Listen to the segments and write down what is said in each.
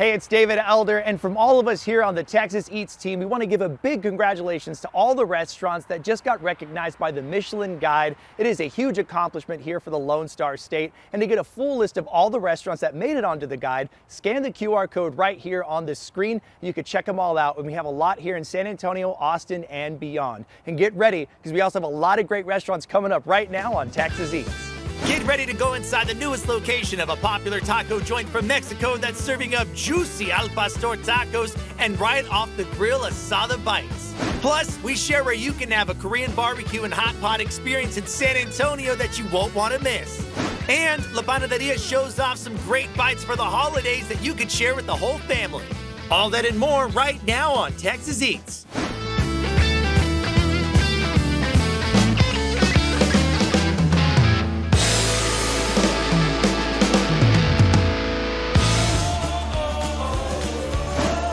Hey, it's David Elder, and from all of us here on the Texas Eats team, we want to give a big congratulations to all the restaurants that just got recognized by the Michelin Guide. It is a huge accomplishment here for the Lone Star State, and to get a full list of all the restaurants that made it onto the guide, scan the QR code right here on the screen. You can check them all out, and we have a lot here in San Antonio, Austin, and beyond. And get ready, because we also have a lot of great restaurants coming up right now on Texas Eats. Get ready to go inside the newest location of a popular taco joint from Mexico that's serving up juicy al pastor tacos and right off the grill asada bites. Plus, we share where you can have a Korean barbecue and hot pot experience in San Antonio that you won't want to miss. And La Panaderia shows off some great bites for the holidays that you could share with the whole family. All that and more right now on Texas Eats.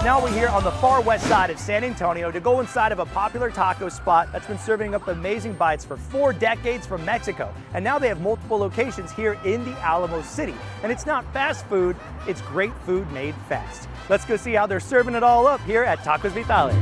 Now we're here on the far west side of San Antonio to go inside of a popular taco spot that's been serving up amazing bites for 4 decades from Mexico. And now they have multiple locations here in the Alamo City. And it's not fast food, it's great food made fast. Let's go see how they're serving it all up here at Tacos Vitali.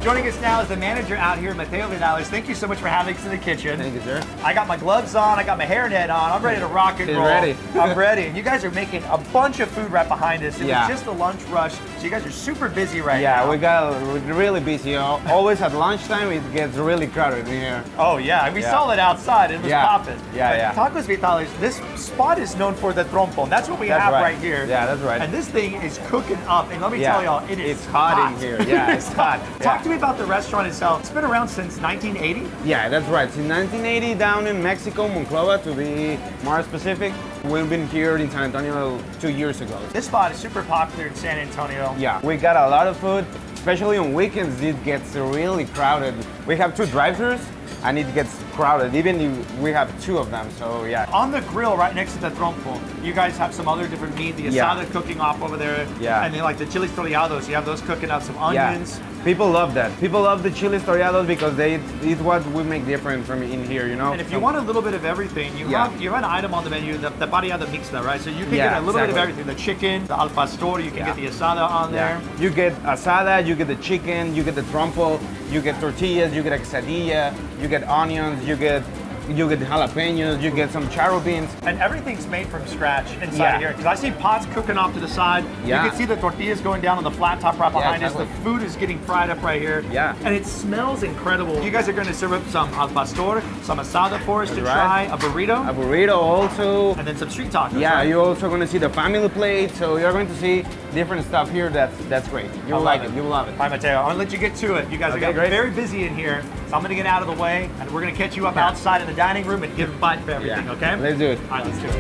Joining us now is the manager out here, Mateo Vidales. Thank you so much for having us in the kitchen. Thank you, sir. I got my gloves on, I got my hairnet on, I'm ready to rock and roll. Ready. I'm ready. And you guys are making a bunch of food right behind us. It was Yeah. just a lunch rush, so you guys are super busy right now. Yeah, we're really busy. Always at lunchtime, it gets really crowded in here. Oh yeah, we saw it outside, it was popping. Yeah. Tacos Vitales, this spot is known for the trompo, and that's what we have right here. Yeah, that's right. And this thing is cooking up, and let me tell y'all, it's hot in here. Yeah, it's hot. Talk to me about the restaurant itself. It's been around since 1980? Yeah, that's right. Since 1980, down in Mexico, Monclova, to be more specific. We've been here in San Antonio 2 years ago. This spot is super popular in San Antonio. Yeah, we got a lot of food, especially on weekends. It gets really crowded. We have 2 drive-thrus, and it gets crowded. Even if we have 2 of them, so yeah. On the grill right next to the trompo, you guys have some other different meat, the asada cooking off over there. Yeah. And then like the chiles toreados, you have those cooking out, some onions. Yeah. People love that. People love the chiles toreados because it's what we make different from in here, you know? And if you want a little bit of everything, you have an item on the menu, the variada mixta, right? So you can get a little bit of everything. The chicken, the al pastor, you can get the asada on there. You get asada, you get the chicken, you get the trompo, you get tortillas, you get quesadilla, you get onions, you get jalapenos, you get some charro beans. And everything's made from scratch inside of here. Because I see pots cooking off to the side. Yeah. You can see the tortillas going down on the flat top right behind us. exactly. The food is getting fried up right here. Yeah. And it smells incredible. You guys are going to serve up some al pastor, some asada for us to try, a burrito. A burrito also. And then some street tacos. Yeah, right? you're also going to see the family plate, so you're going to see different stuff here that's great. You will like it. You will love it. All right, Mateo, I'm going to let you get to it. You guys are getting very busy in here, so I'm going to get out of the way, and we're going to catch you up outside in the dining room and give a bite for everything, okay? Let's do it. All right, let's do it.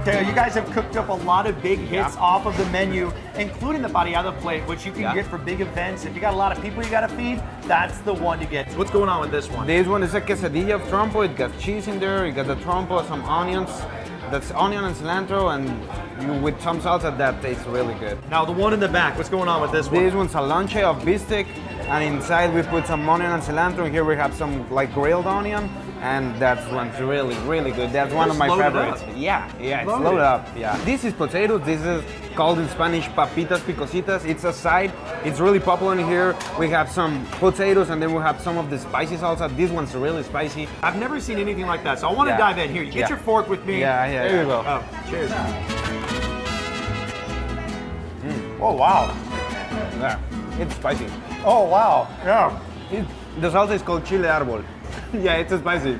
Mateo, you guys have cooked up a lot of big hits off of the menu, including the variada plate, which you can get for big events. If you got a lot of people you got to feed, that's the one to get. What's going on with this one? This one is a quesadilla of trompo. It got cheese in there. You got the trompo, some onions. That's onion and cilantro, and with some salsa, that tastes really good. Now the one in the back, what's going on with this one? This one's a lonche of beef, and inside we put some onion and cilantro. Here we have some like grilled onion, and that one's really, really good. That's one of my favorites. Yeah, it's loaded up. Yeah. This is potatoes. This is called in Spanish papitas picositas. It's a side. It's really popular in here. We have some potatoes, and then we have some of the spicy salsa. This one's really spicy. I've never seen anything like that, so I want to dive in here. You get your fork with me. Yeah. There you go. Oh, cheers. Oh, wow. Yeah, it's spicy. Oh, wow. Yeah. The salsa is called chile árbol. Yeah, it's spicy.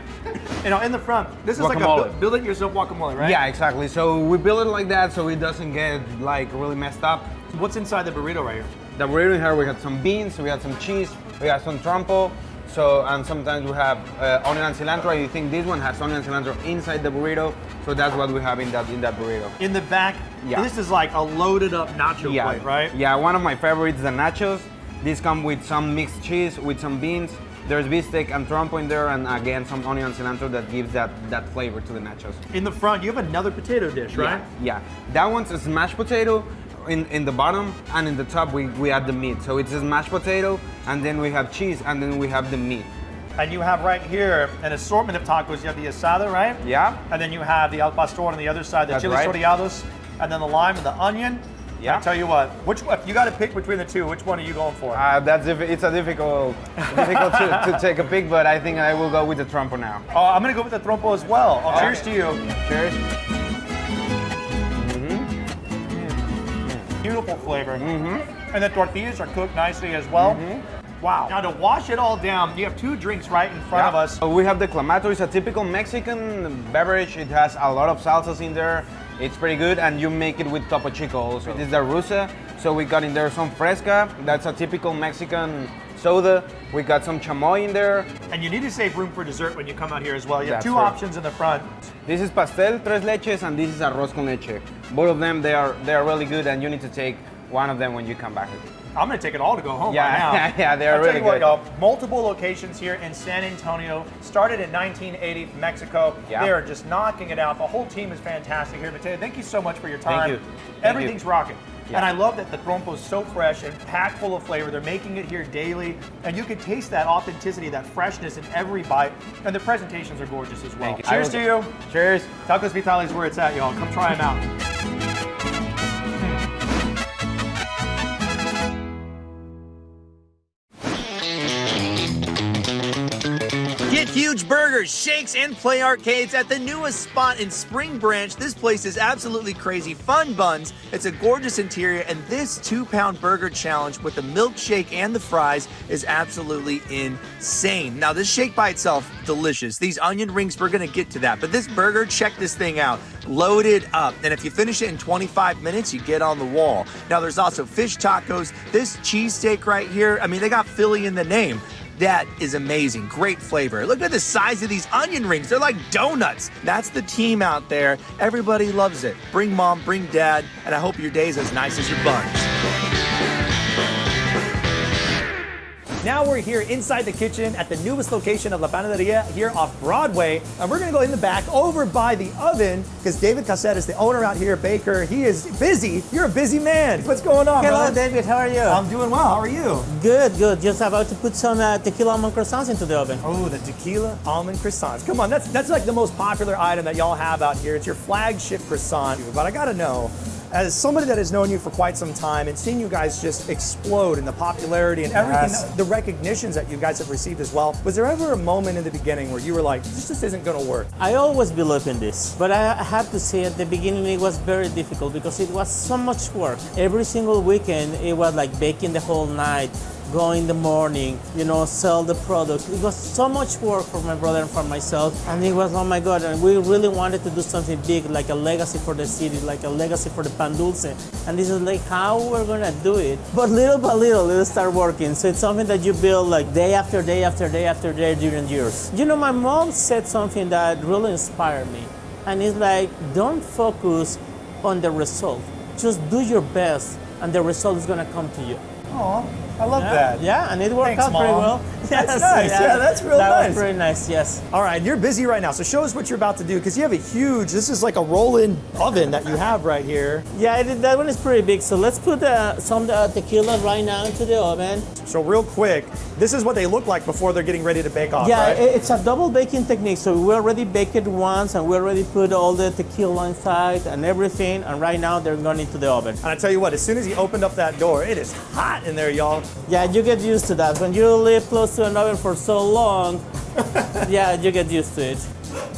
You know, in the front, this is Guacamole. like a build-it-yourself guacamole, right? Yeah, exactly. So we build it like that so it doesn't get like really messed up. What's inside the burrito right here? The burrito here, we had some beans, we had some cheese, we had some trompo. So, and sometimes we have onion and cilantro. I think this one has onion and cilantro inside the burrito. So that's what we have in that burrito. In the back, this is like a loaded up nacho plate, right? Yeah, one of my favorites, the nachos. These come with some mixed cheese, with some beans. There's beefsteak and trompo in there, and again some onion and cilantro that gives that flavor to the nachos. In the front, you have another potato dish, right? Yeah. That one's a smashed potato in the bottom, and in the top we add the meat. So it's a smashed potato, and then we have cheese, and then we have the meat. And you have right here an assortment of tacos. You have the asada, right? Yeah. And then you have the al pastor on the other side, the That's chili right. toreados, and then the lime and the onion. Yeah. I tell you what, if you got to pick between the two, which one are you going for? It's a difficult to take a pick, but I think I will go with the trompo now. Oh, I'm gonna go with the trompo as well. Oh, cheers to you. Cheers. Beautiful flavor. And the tortillas are cooked nicely as well. Wow. Now to wash it all down, you have two drinks right in front of us. We have the clamato. It's a typical Mexican beverage. It has a lot of salsas in there. It's pretty good, and you make it with Topo Chico also. This is the rusa, so we got in there some fresca. That's a typical Mexican soda. We got some chamoy in there. And you need to save room for dessert when you come out here as well. You have That's two right. options in the front. This is pastel tres leches, and this is arroz con leche. Both of them, they are really good, and you need to take one of them when you come back. I'm gonna take it all to go home Yeah, right now. yeah, they're I'll really tell you good. what, y'all, multiple locations here in San Antonio. Started in 1980 from Mexico. Yeah. They are just knocking it out. The whole team is fantastic here. Mateo, thank you so much for your time. Thank you. Thank Everything's rocking. Yeah. And I love that the trompo is so fresh and packed full of flavor. They're making it here daily, and you can taste that authenticity, that freshness in every bite. And the presentations are gorgeous as well. Thank you. Cheers to you. Cheers. Tacos Vitali is where it's at, y'all. Come try them out. Get huge burgers, shakes, and play arcades at the newest spot in Spring Branch. This place is absolutely crazy. Fun buns. It's a gorgeous interior, and this 2-pound burger challenge with the milkshake and the fries is absolutely insane. Now, this shake by itself, delicious. These onion rings, we're gonna get to that. But this burger, check this thing out. Loaded up. And if you finish it in 25 minutes, you get on the wall. Now, there's also fish tacos. This cheesesteak right here, I mean, they got Philly in the name. That is amazing. Great flavor. Look at the size of these onion rings. They're like donuts. That's the team out there. Everybody loves it. Bring mom, bring dad, and I hope your day's as nice as your buns. Now we're here inside the kitchen at the newest location of La Panaderia here off Broadway. And we're gonna go in the back over by the oven because David Cassette is the owner out here, baker. He is busy. You're a busy man. What's going on, Hello, brother? David. How are you? I'm doing well. How are you? Good, good. Just about to put some tequila almond croissants into the oven. Oh, the tequila almond croissants. Come on, that's like the most popular item that y'all have out here. It's your flagship croissant. But I gotta know, as somebody that has known you for quite some time and seen you guys just explode in the popularity and everything, Yes. the recognitions that you guys have received as well, was there ever a moment in the beginning where you were like, this just isn't gonna work? I always believe in this, but I have to say at the beginning it was very difficult because it was so much work. Every single weekend it was like baking the whole night, go in the morning, sell the product. It was so much work for my brother and for myself, and it was, oh my God, and we really wanted to do something big, like a legacy for the city, like a legacy for the Pan Dulce. And this is like how we're gonna do it. But little by little, it'll start working. So it's something that you build like day after day after day after day during years. My mom said something that really inspired me. And it's like, don't focus on the result. Just do your best, and the result is gonna come to you. Oh, I love that. Yeah, and it worked Thanks, out pretty Mom. well. That's nice. Yeah, that's real that nice. was pretty nice, yes. All right, you're busy right now, so show us what you're about to do, because you have a huge, this is like a roll-in oven that you have right here. Yeah, that one is pretty big. So let's put some tequila right now into the oven. So real quick, this is what they look like before they're getting ready to bake off, Yeah, right? it's a double baking technique. So we already baked it once, and we already put all the tequila inside and everything, and right now they're going into the oven. And I tell you what, as soon as he opened up that door, it is hot in there, y'all. Yeah, you get used to that. When you live close to an oven for so long, yeah, you get used to it.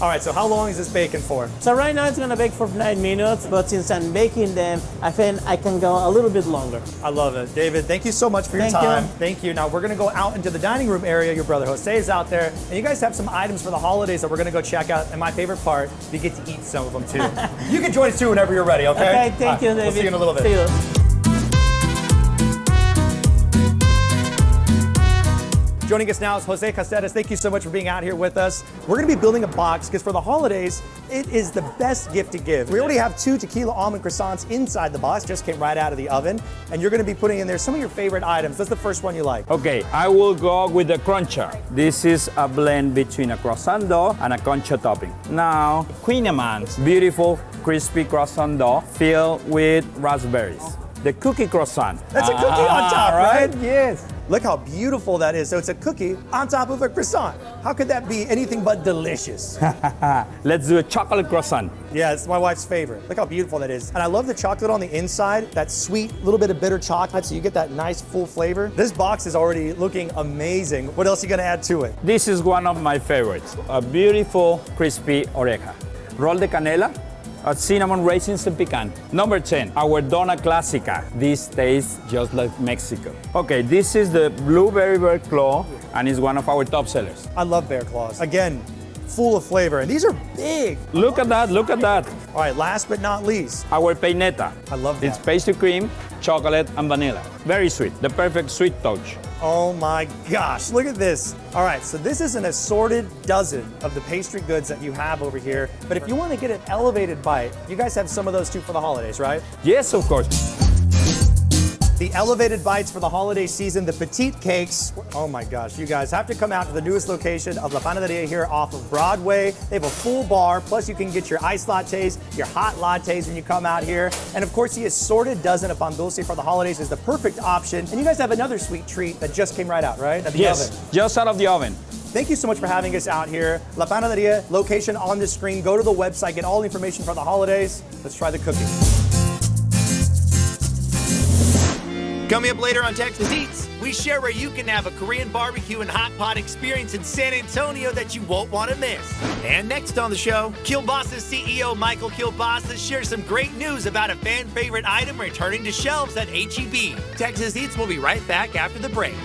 All right, so how long is this baking for? So right now it's gonna bake for 9 minutes, but since I'm baking them, I think I can go a little bit longer. I love it. David, thank you so much for your Thank you. time. Thank you. Now we're gonna go out into the dining room area. Your brother Jose is out there, and you guys have some items for the holidays that we're gonna go check out. And my favorite part, we get to eat some of them too. You can join us too whenever you're ready, okay? Okay, thank All right, you, David. We'll see you in a little bit. See you. Joining us now is Jose Caceres. Thank you so much for being out here with us. We're gonna be building a box because for the holidays, it is the best gift to give. We already have 2 tequila almond croissants inside the box, just came right out of the oven. And you're gonna be putting in there some of your favorite items. What's the first one you like? Okay, I will go with the cruncher. This is a blend between a croissant dough and a concha topping. Now, Queen Amman's beautiful crispy croissant dough filled with raspberries. The cookie croissant. That's a cookie on top, right? Yes. Look how beautiful that is. So it's a cookie on top of a croissant. How could that be anything but delicious? Let's do a chocolate croissant. Yeah, it's my wife's favorite. Look how beautiful that is. And I love the chocolate on the inside, that sweet little bit of bitter chocolate, so you get that nice full flavor. This box is already looking amazing. What else are you gonna add to it? This is one of my favorites. A beautiful crispy oreja. Roll de canela, cinnamon raisins and pecan. Number 10, our dona clásica. This tastes just like Mexico. Okay, this is the blueberry bear claw, and it's one of our top sellers. I love bear claws. Again, full of flavor, and these are big. Look at that, look at that. All right, last but not least, Our peineta. I love that. It's pastry cream, chocolate, and vanilla. Very sweet, the perfect sweet touch. oh my gosh, look at this. All right, so this is an assorted dozen of the pastry goods that you have over here. But if you want to get an elevated bite, you guys have some of those too for the holidays, right? Yes, of course. The elevated bites for the holiday season, the petite cakes. Oh my gosh, you guys have to come out to the newest location of La Panaderia here off of Broadway. They have a full bar, plus you can get your iced lattes, your hot lattes when you come out here. And of course, the assorted dozen of Pan Dulce for the holidays is the perfect option. And you guys have another sweet treat that just came right out, right? At the Yes, oven. just out of the oven. Thank you so much for having us out here. La Panaderia, location on the screen. Go to the website, get all the information for the holidays. Let's try the cooking. Coming up later on Texas Eats, we share where you can have a Korean barbecue and hot pot experience in San Antonio that you won't want to miss. And next on the show, Kiolbassa CEO Michael Kiolbassa shares some great news about a fan favorite item returning to shelves at H-E-B. Texas Eats will be right back after the break.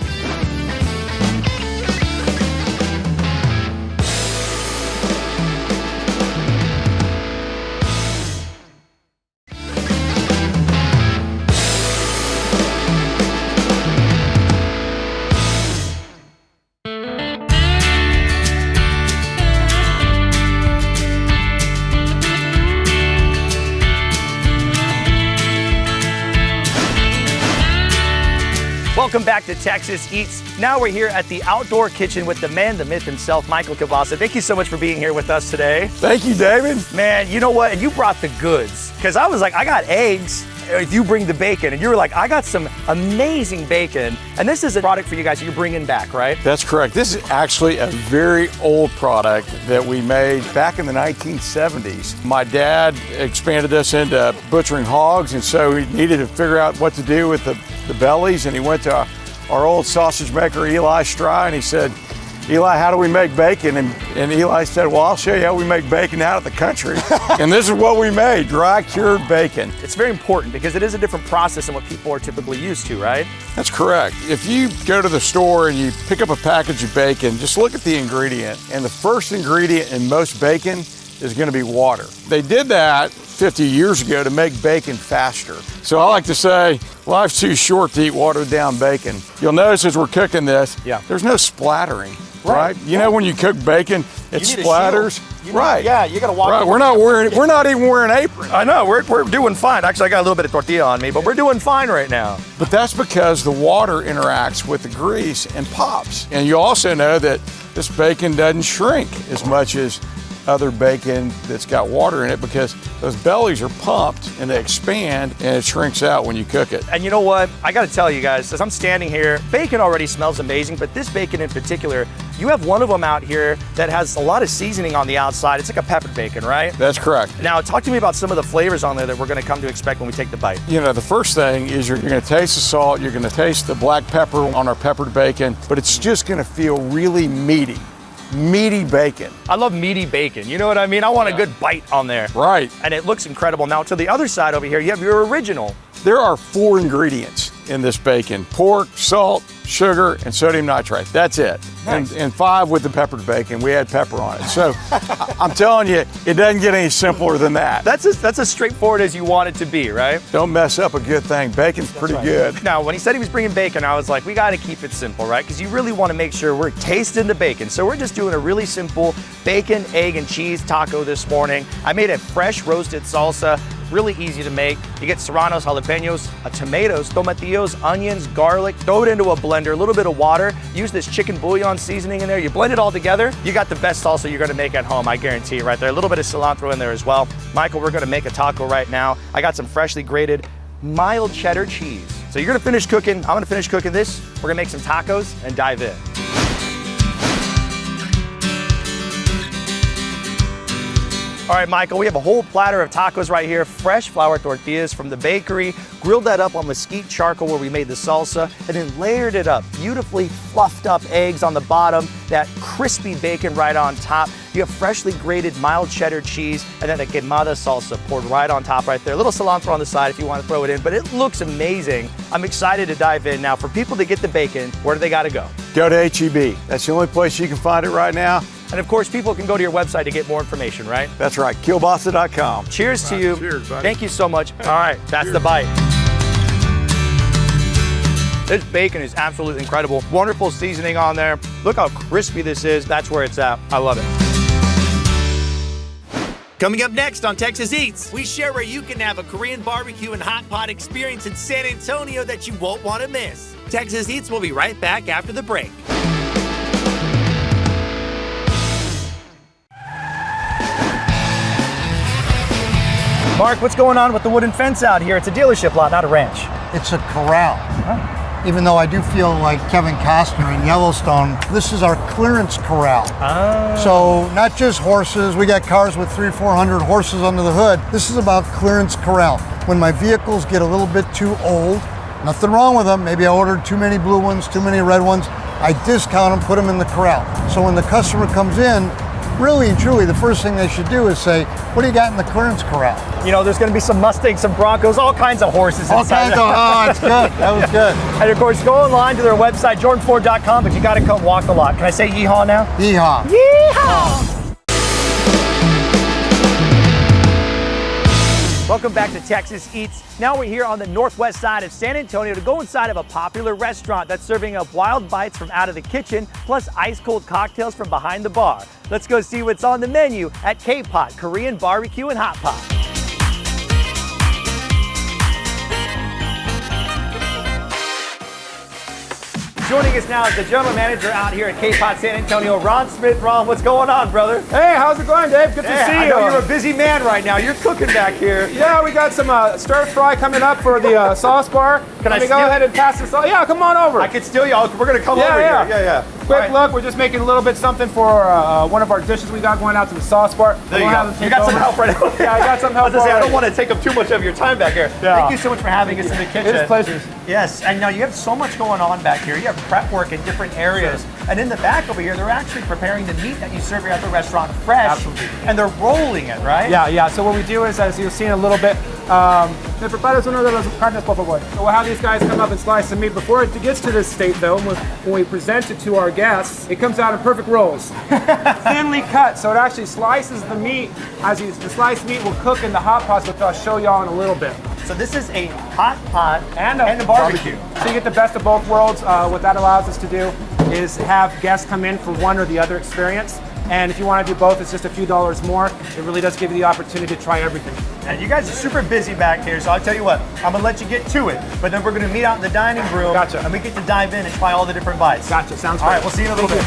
Welcome back to Texas Eats. Now we're here at the outdoor kitchen with the man, the myth himself, Michael Kiolbassa. Thank you so much for being here with us today. Thank you, David. Man, you know what? And you brought the goods. Because I was like, I got eggs if you bring the bacon. And you were like, I got some amazing bacon. And this is a product for you guys that you're bringing back, right? That's correct. This is actually a very old product that we made back in the 1970s. My dad expanded us into butchering hogs, and so he needed to figure out what to do with the bellies, and he went to our old sausage maker, Eli Stry, and he said, Eli, how do we make bacon? And Eli said, well, I'll show you how we make bacon out of the country. And this is what we made, dry cured bacon. It's very important because it is a different process than what people are typically used to, right? That's correct. If you go to the store and you pick up a package of bacon, just look at the ingredient. And the first ingredient in most bacon is going to be water. They did that 50 years ago to make bacon faster. So I like to say, life's too short to eat watered down bacon. You'll notice as we're cooking this, there's no splattering. Right? You know when you cook bacon, it splatters. Right. Yeah, you gotta walk. Right. We're not even wearing aprons. I know, we're doing fine. Actually, I got a little bit of tortilla on me, but we're doing fine right now. But that's because the water interacts with the grease and pops. And you also know that this bacon doesn't shrink as much as other bacon that's got water in it, because those bellies are pumped and they expand and it shrinks out when you cook it. And you know what? I gotta tell you guys, as I'm standing here, bacon already smells amazing, but this bacon in particular, you have one of them out here that has a lot of seasoning on the outside. It's like a peppered bacon, right? That's correct. Now, talk to me about some of the flavors on there that we're gonna come to expect when we take the bite. You know, the first thing is you're gonna taste the salt, you're gonna taste the black pepper on our peppered bacon, but it's just gonna feel really meaty bacon. I love meaty bacon. You know what I mean? I want a good bite on there. Right. And it looks incredible. Now to the other side over here, you have your original There are 4 ingredients in this bacon: pork, salt, sugar, and sodium nitrate. That's it. Nice. And 5 with the peppered bacon. We add pepper on it. So I'm telling you, it doesn't get any simpler than that. That's as straightforward as you want it to be, right? Don't mess up a good thing. Bacon's pretty good. Now, when he said he was bringing bacon, I was like, we got to keep it simple, right? Because you really want to make sure we're tasting the bacon. So we're just doing a really simple bacon, egg, and cheese taco this morning. I made a fresh roasted salsa. Really easy to make. You get serranos, jalapenos, tomatoes, tomatillos, onions, garlic, throw it into a blender, a little bit of water, use this chicken bouillon seasoning in there, you blend it all together, you got the best salsa you're gonna make at home, I guarantee you right there. A little bit of cilantro in there as well. Michael, we're gonna make a taco right now. I got some freshly grated mild cheddar cheese. So you're gonna finish cooking, I'm gonna finish cooking this, we're gonna make some tacos and dive in. All right, Michael, we have a whole platter of tacos right here, fresh flour tortillas from the bakery, grilled that up on mesquite charcoal where we made the salsa, and then layered it up, beautifully fluffed up eggs on the bottom, that crispy bacon right on top. You have freshly grated mild cheddar cheese, and then a quemada salsa poured right on top right there. A little cilantro on the side if you want to throw it in, but it looks amazing. I'm excited to dive in. Now, for people to get the bacon, where do they gotta go? Go to H-E-B. That's the only place you can find it right now. And of course, people can go to your website to get more information, right? That's right, Kiolbassa.com. Cheers to you. Cheers, buddy. Thank you so much. All right, that's the bite. This bacon is absolutely incredible. Wonderful seasoning on there. Look how crispy this is. That's where it's at. I love it. Coming up next on Texas Eats, we share where you can have a Korean barbecue and hot pot experience in San Antonio that you won't want to miss. Texas Eats will be right back after the break. Mark, what's going on with the wooden fence out here? It's a dealership lot, not a ranch. It's a corral. Even though I do feel like Kevin Costner in Yellowstone, this is our clearance corral. So not just horses, we got cars with 300-400 horses under the hood. This is about clearance corral. When my vehicles get a little bit too old, nothing wrong with them, maybe I ordered too many blue ones, too many red ones, I discount them, put them in the corral. So when the customer comes in, really and truly, the first thing they should do is say, what do you got in the clearance corral? You know, there's going to be some Mustangs, some Broncos, all kinds of horses All inside. kinds of, oh, that's good. That was good. And of course, go online to their website, jordanford.com, but you got to come walk the lot. Can I say yeehaw now? Yeehaw. Yeehaw! Welcome back to Texas Eats. Now we're here on the northwest side of San Antonio to go inside of a popular restaurant that's serving up wild bites from out of the kitchen, plus ice cold cocktails from behind the bar. Let's go see what's on the menu at KPOT Korean BBQ and Hot Pot. Joining us now is the general manager out here at KPOT San Antonio, Ron Smith. Ron, what's going on, brother? Hey, how's it going, Dave? Good to see you. I know you're a busy man right now. You're cooking back here. Yeah, we got some stir fry coming up for the sauce bar. Can I go steal- ahead and pass this on? Yeah, come on over. I could steal y'all. We're going to come over here. Yeah. Quick All right. look, we're just making a little bit something for one of our dishes we got going out to the sauce bar. There you go. You got some help right now. Yeah, I got some help. I was gonna say, I don't already. want to take up too much of your time back here. Yeah. Thank you so much for having us in the kitchen. It is pleasure. Yes, and now you have so much going on back here. You have prep work in different areas. And in the back over here, they're actually preparing the meat that you serve here at the restaurant fresh. Absolutely. And they're rolling it, right? Yeah. So what we do is, as you'll see in a little bit, me preparas uno de los carnes, por favor. So we'll have these guys come up and slice the meat. Before it gets to this state, though, when we present it to our guests, it comes out in perfect rolls, thinly cut. So it actually slices the meat. The sliced meat will cook in the hot pots, which I'll show y'all in a little bit. So this is a hot pot And a barbecue. So you get the best of both worlds. What that allows us to do is have guests come in for one or the other experience. And if you want to do both, it's just a few dollars more. It really does give you the opportunity to try everything. And you guys are super busy back here, so I'll tell you what, I'm gonna let you get to it, but then we're gonna meet out in the dining room. Gotcha. And we get to dive in and try all the different bites. Gotcha, sounds All great. right, we'll see you in a little bit.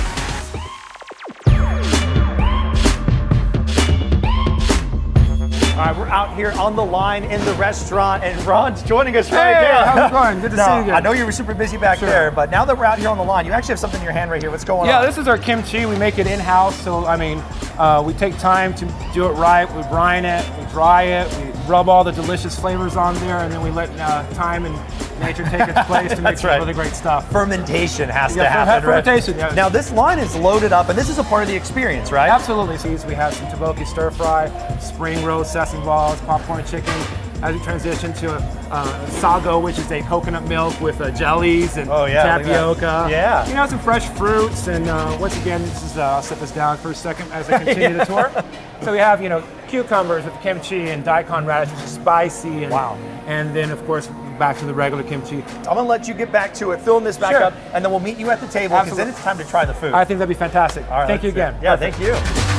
All right, we're out here on the line in the restaurant, and Ron's joining us right Hey, now. how's it going? Good to see you again. I know you were super busy back there, but now that we're out here on the line, you actually have something in your hand right here. What's going on? Yeah, this is our kimchi. We make it in-house, so I mean, we take time to do it right. We brine it, we dry it, we rub all the delicious flavors on there, and then we let time and nature take its place to make That's some right. really great stuff. Fermentation has to Yeah, happen, right? fermentation, yeah. Now this line is loaded up, and this is a part of the experience, right? Absolutely. So we have some tteokbokki stir fry, spring roast sesame balls, popcorn chicken, as we transition to a sago, which is a coconut milk with jellies and Oh, yeah, look at that. tapioca. Yeah. You know, some fresh fruits, and once again, this is I'll set this down for a second as I continue the tour. So we have, you know, cucumbers with kimchi and daikon radish, which is spicy. And, Wow. And then, of course, back to the regular kimchi. I'm gonna let you get back to it, filling this back Sure. up, and then we'll meet you at the table, because then Absolutely. it's time to try the food. I think that'd be fantastic. All right, Thank you let's do it. again. Yeah, Perfect. thank you.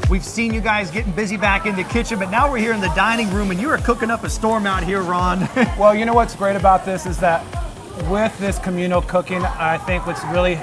We've seen you guys getting busy back in the kitchen, but now we're here in the dining room, and you are cooking up a storm out here, Ron. Well, you know what's great about this is that with this communal cooking, I think what's really,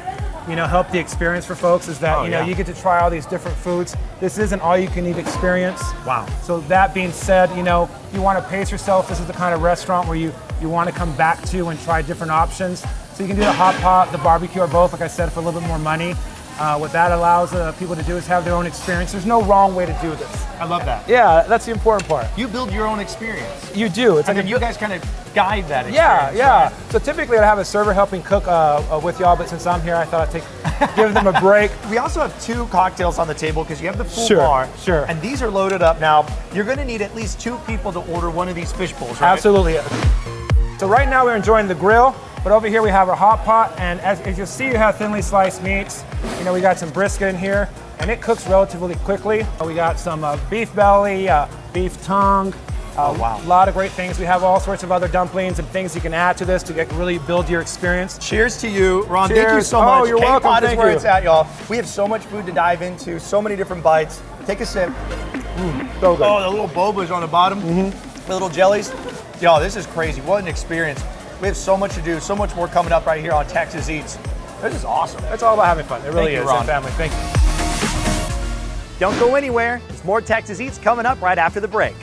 you know, helped the experience for folks is that, Oh, you know, yeah. you get to try all these different foods. This isn't all you can eat experience. Wow. So that being said, you know, you want to pace yourself. This is the kind of restaurant where you want to come back to and try different options. So you can do the hot pot, the barbecue, or both, like I said, for a little bit more money. What that allows people to do is have their own experience. There's no wrong way to do this. I love that. Yeah, that's the important part. You build your own experience, You do. It's and like then you guys kind of guide that Yeah, experience. yeah. right? So typically I'd have a server helping cook with y'all, but since I'm here, I thought I'd give them a break. We also have 2 cocktails on the table, because you have the full Sure, bar. sure. And these are loaded up. Now, you're gonna need at least 2 people to order one of these fish bowls, right? Absolutely. So right now we're enjoying the grill, but over here we have our hot pot, and as you'll see, you have thinly sliced meats. You know, we got some brisket in here, and it cooks relatively quickly. We got some beef belly, beef tongue. wow. A lot of great things. We have all sorts of other dumplings and things you can add to this to really build your experience. Cheers to you, Ron. Thank you Cheers. so much. Oh, you're welcome. KPOT is Thank where you. it's at, y'all. We have so much food to dive into, so many different bites. Take a sip. So good. Oh, the little bobas on the bottom, the little jellies. Yo, this is crazy. What an experience. We have so much to do, so much more coming up right here on Texas Eats. This is awesome. It's all about having fun. It really Thank you, is. Ron. And family. Thank you. Don't go anywhere. There's more Texas Eats coming up right after the break.